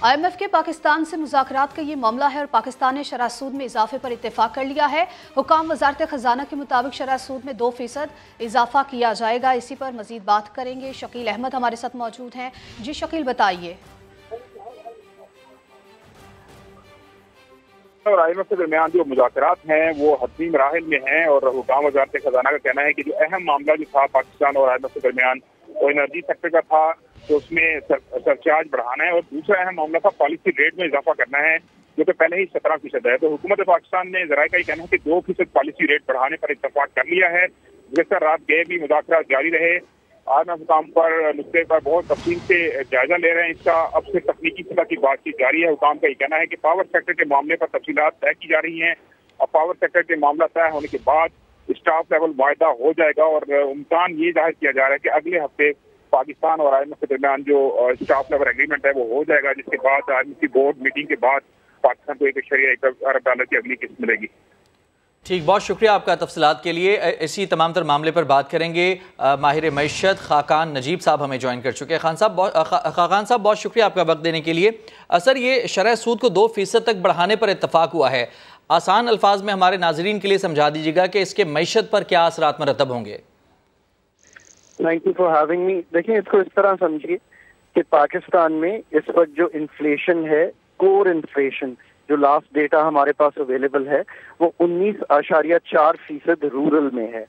IMF के पाकिस्तान से मुज़ाकरात का ये मामला है और पाकिस्तान ने शरह सूद में इजाफे पर इत्तेफाक कर लिया है। हुकाम वजारत खजाना के मुताबिक शरह सूद में 2% इजाफा किया जाएगा। इसी पर मजीद बात करेंगे। शकील अहमद हमारे साथ मौजूद हैं। जी शकील, बताइए। और IMF के दरमियान जो मुज़ाकरात हैं वो हतमी मराहिल में हैं और हुकाम वजारत खजाना का कहना है कि जो अहम मामला जो था पाकिस्तान और IMF के दरमियान वो एनर्जी सेक्टर का था, तो उसमें सरचार्ज बढ़ाना है और दूसरा अहम मामला था पॉलिसी रेट में इजाफा करना है, जो कि पहले ही 17% है। तो हुकूमत पाकिस्तान ने ज़राए का ये कहना है कि 2% पॉलिसी रेट बढ़ाने पर इत्तेफाक कर लिया है। गुज़श्ता रात गए भी मुज़ाकरात जारी रहे। आज हुकाम पर नुक्ते पर बहुत तफसील से जायजा ले रहे हैं। इसका अब से तकनीकी सतह की बातचीत जारी है। हुकाम का ये कहना है कि पावर सेक्टर के मामले पर तफसीलात तय की जा रही हैं और पावर सेक्टर के मामला तय होने के बाद स्टाफ लेवल वायदा हो जाएगा और इम्कान ये जाहिर किया जा रहा है कि अगले हफ्ते पाकिस्तान और IMF के दरमियान जो स्टाफ लेवल एग्रीमेंट है वो हो जाएगा, जिसके बाद IMF की बोर्ड मीटिंग के बाद पाकिस्तान को $1 अरब की अगली किस्त मिलेगी। ठीक, बहुत शुक्रिया आपका तफसीलात के लिए। इसी तमाम तर मामले पर बात करेंगे। माहिर मईशत खाकान नजीब साहब हमें ज्वाइन कर चुके हैं। खाकान साहब बहुत शुक्रिया आपका वक्त देने के लिए। सर, ये शरह सूद को 2% तक बढ़ाने पर इत्तफाक हुआ है। आसान अल्फाज में हमारे नाजरीन के लिए समझा दीजिएगा कि इसके मईशत पर क्या असरात मरतब होंगे। Thank you for having me. देखिए, इसको इस तरह समझिए कि पाकिस्तान में इस वक्त जो इन्फ्लेशन है, कोर इन्फ्लेशन, जो लास्ट डेटा हमारे पास अवेलेबल है वो 19.4% रूरल में है।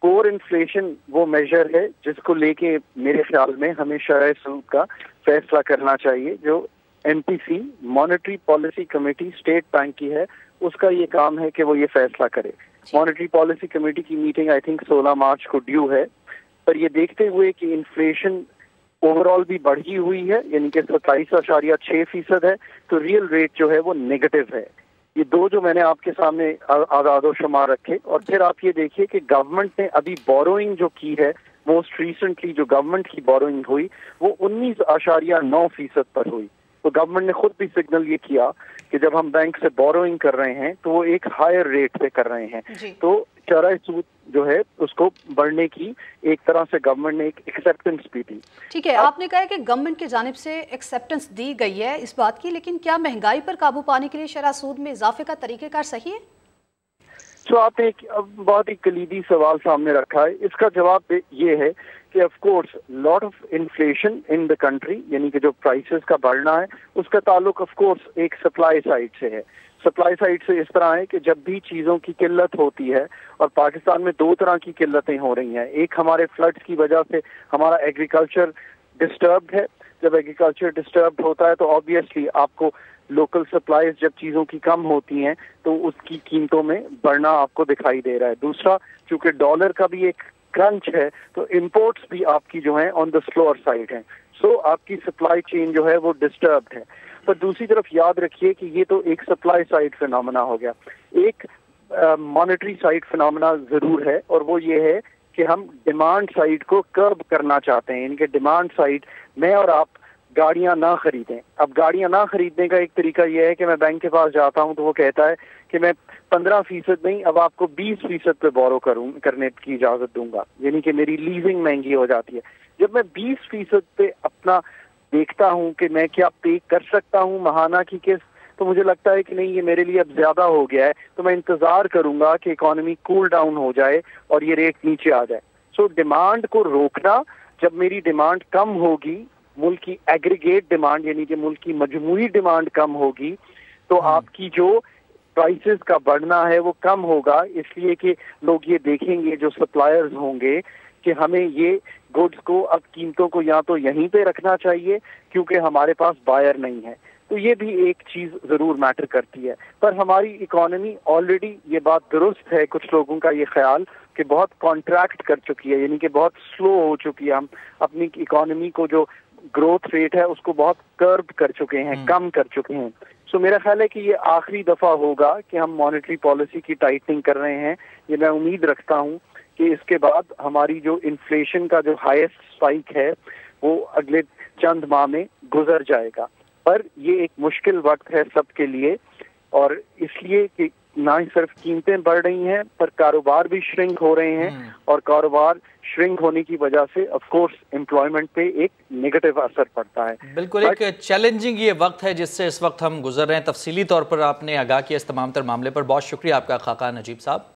कोर इन्फ्लेशन वो मेजर है जिसको लेके मेरे ख्याल में हमें शरह सूद का फैसला करना चाहिए। जो MPC monetary policy committee state bank की है, उसका ये काम है कि वो ये फैसला करे। मॉनेटरी पॉलिसी कमेटी की मीटिंग आई थिंक 16 मार्च को ड्यू है, पर ये देखते हुए कि इन्फ्लेशन ओवरऑल भी बढ़ी हुई है, यानी कि 27.6% है, तो रियल रेट जो है वो नेगेटिव है। ये दो जो मैंने आपके सामने आदादो शुमार रखे, और फिर आप ये देखिए कि गवर्नमेंट ने अभी बोरोइंग जो की है, मोस्ट रिसेंटली जो गवर्नमेंट की बोरोइंग हुई वो 19.9% पर हुई। तो गवर्नमेंट ने खुद भी सिग्नल ये किया कि जब हम बैंक से बोरोइंग कर रहे हैं तो वो एक हायर रेट पे कर रहे हैं। तो शरह सूद जो है उसको बढ़ने की एक तरह से गवर्नमेंट ने एक एक्सेप्टेंस भी दी। ठीक है, आपने कहा है कि गवर्नमेंट की जानिब से एक्सेप्टेंस दी गई है इस बात की, लेकिन क्या महंगाई पर काबू पाने के लिए शरह सूद में इजाफे का तरीक़ेकार सही है? तो आपने एक बहुत ही कलीदी सवाल सामने रखा है। इसका जवाब ये है कि of course lot of inflation in the country, यानी कि जो प्राइसेस का बढ़ना है उसका ताल्लुक ऑफ कोर्स एक सप्लाई साइड से है। सप्लाई साइड से इस तरह है कि जब भी चीज़ों की किल्लत होती है, और पाकिस्तान में दो तरह की किल्लतें हो रही हैं। एक हमारे फ्लड्स की वजह से हमारा एग्रीकल्चर डिस्टर्ब्ड है। जब एग्रीकल्चर डिस्टर्ब्ड होता है तो ऑब्वियसली आपको लोकल सप्लाईज जब चीज़ों की कम होती हैं तो उसकी कीमतों में बढ़ना आपको दिखाई दे रहा है। दूसरा, चूंकि डॉलर का भी एक क्रंच है तो इंपोर्ट्स भी आपकी जो है ऑन द स्लोअर साइड हैं। सो आपकी सप्लाई चेन जो है वो डिस्टर्ब्ड है। पर दूसरी तरफ याद रखिए कि ये तो एक सप्लाई साइड फिनोमेना हो गया, एक मॉनेटरी साइड फिनोमेना जरूर है, और वो ये है कि हम डिमांड साइड को कर्ब करना चाहते हैं। इनके डिमांड साइड मैं और आप गाड़ियां ना खरीदें। अब गाड़ियां ना खरीदने का एक तरीका यह है कि मैं बैंक के पास जाता हूं तो वो कहता है कि मैं 15% नहीं, अब आपको 20% पे बोरो करने की इजाजत दूंगा, यानी कि मेरी लीजिंग महंगी हो जाती है। जब मैं 20% पे अपना देखता हूं कि मैं क्या पे कर सकता हूं माहाना की किस्त, तो मुझे लगता है कि नहीं, ये मेरे लिए अब ज्यादा हो गया है, तो मैं इंतजार करूंगा कि इकोनॉमी कूल डाउन हो जाए और ये रेट नीचे आ जाए। सो डिमांड को रोकना, जब मेरी डिमांड कम होगी, मुल्क की एग्रीगेट डिमांड यानी कि मुल्क की मजमूई डिमांड कम होगी, तो आपकी जो प्राइसेस का बढ़ना है वो कम होगा, इसलिए कि लोग ये देखेंगे, जो सप्लायर्स होंगे, कि हमें ये गुड्स को अब कीमतों को या तो यहीं पे रखना चाहिए क्योंकि हमारे पास बायर नहीं है। तो ये भी एक चीज जरूर मैटर करती है। पर हमारी इकोनॉमी ऑलरेडी, ये बात दुरुस्त है, कुछ लोगों का ये ख्याल कि बहुत कॉन्ट्रैक्ट कर चुकी है, यानी कि बहुत स्लो हो चुकी है। हम अपनी इकोनॉमी को जो ग्रोथ रेट है उसको बहुत कर्ब कर चुके हैं, कम कर चुके हैं। सो मेरा ख्याल है कि ये आखिरी दफा होगा कि हम मॉनेटरी पॉलिसी की टाइटनिंग कर रहे हैं। ये मैं उम्मीद रखता हूँ कि इसके बाद हमारी जो इन्फ्लेशन का जो हाईएस्ट स्पाइक है वो अगले चंद माह में गुजर जाएगा। पर ये एक मुश्किल वक्त है सबके लिए, और इसलिए कि نہ صرف قیمتیں بڑھ رہی ہیں پر کاروبار بھی شرنک ہو رہے ہیں، اور کاروبار شرنک ہونے کی وجہ سے آف کورس امپلائمنٹ پہ ایک نیگیٹو اثر پڑتا ہے۔ بالکل ایک چیلنجنگ یہ وقت ہے جس سے اس وقت ہم گزر رہے ہیں، تفصیلی طور پر آپ نے آگاہ کیا اس تمام تر معاملے پر، بہت شکریہ آپ کا خاقان نجیب صاحب۔